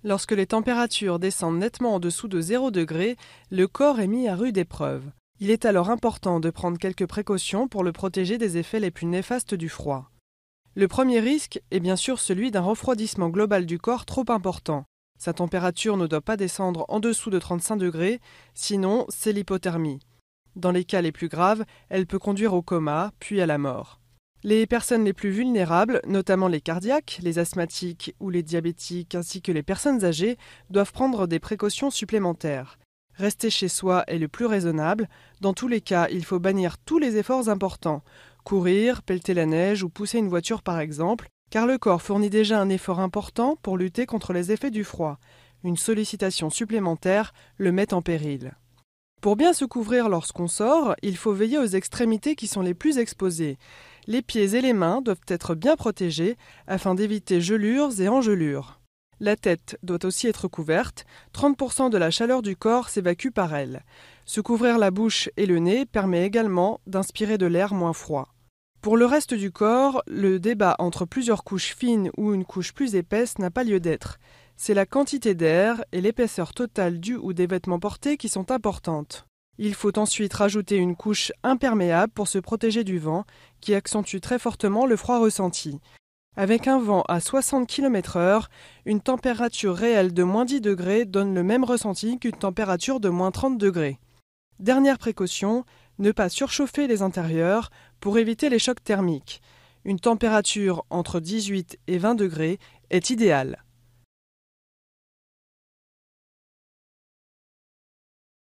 Lorsque les températures descendent nettement en dessous de 0 degré, le corps est mis à rude épreuve. Il est alors important de prendre quelques précautions pour le protéger des effets les plus néfastes du froid. Le premier risque est bien sûr celui d'un refroidissement global du corps trop important. Sa température ne doit pas descendre en dessous de 35 degrés, sinon c'est l'hypothermie. Dans les cas les plus graves, elle peut conduire au coma, puis à la mort. Les personnes les plus vulnérables, notamment les cardiaques, les asthmatiques ou les diabétiques, ainsi que les personnes âgées, doivent prendre des précautions supplémentaires. Rester chez soi est le plus raisonnable. Dans tous les cas, il faut bannir tous les efforts importants. Courir, pelleter la neige ou pousser une voiture par exemple, car le corps fournit déjà un effort important pour lutter contre les effets du froid. Une sollicitation supplémentaire le met en péril. Pour bien se couvrir lorsqu'on sort, il faut veiller aux extrémités qui sont les plus exposées. Les pieds et les mains doivent être bien protégés afin d'éviter gelures et engelures. La tête doit aussi être couverte, 30% de la chaleur du corps s'évacue par elle. Se couvrir la bouche et le nez permet également d'inspirer de l'air moins froid. Pour le reste du corps, le débat entre plusieurs couches fines ou une couche plus épaisse n'a pas lieu d'être. C'est la quantité d'air et l'épaisseur totale du ou des vêtements portés qui sont importantes. Il faut ensuite rajouter une couche imperméable pour se protéger du vent, qui accentue très fortement le froid ressenti. Avec un vent à 60 km/h, une température réelle de moins 10 degrés donne le même ressenti qu'une température de moins 30 degrés. Dernière précaution, ne pas surchauffer les intérieurs pour éviter les chocs thermiques. Une température entre 18 et 20 degrés est idéale.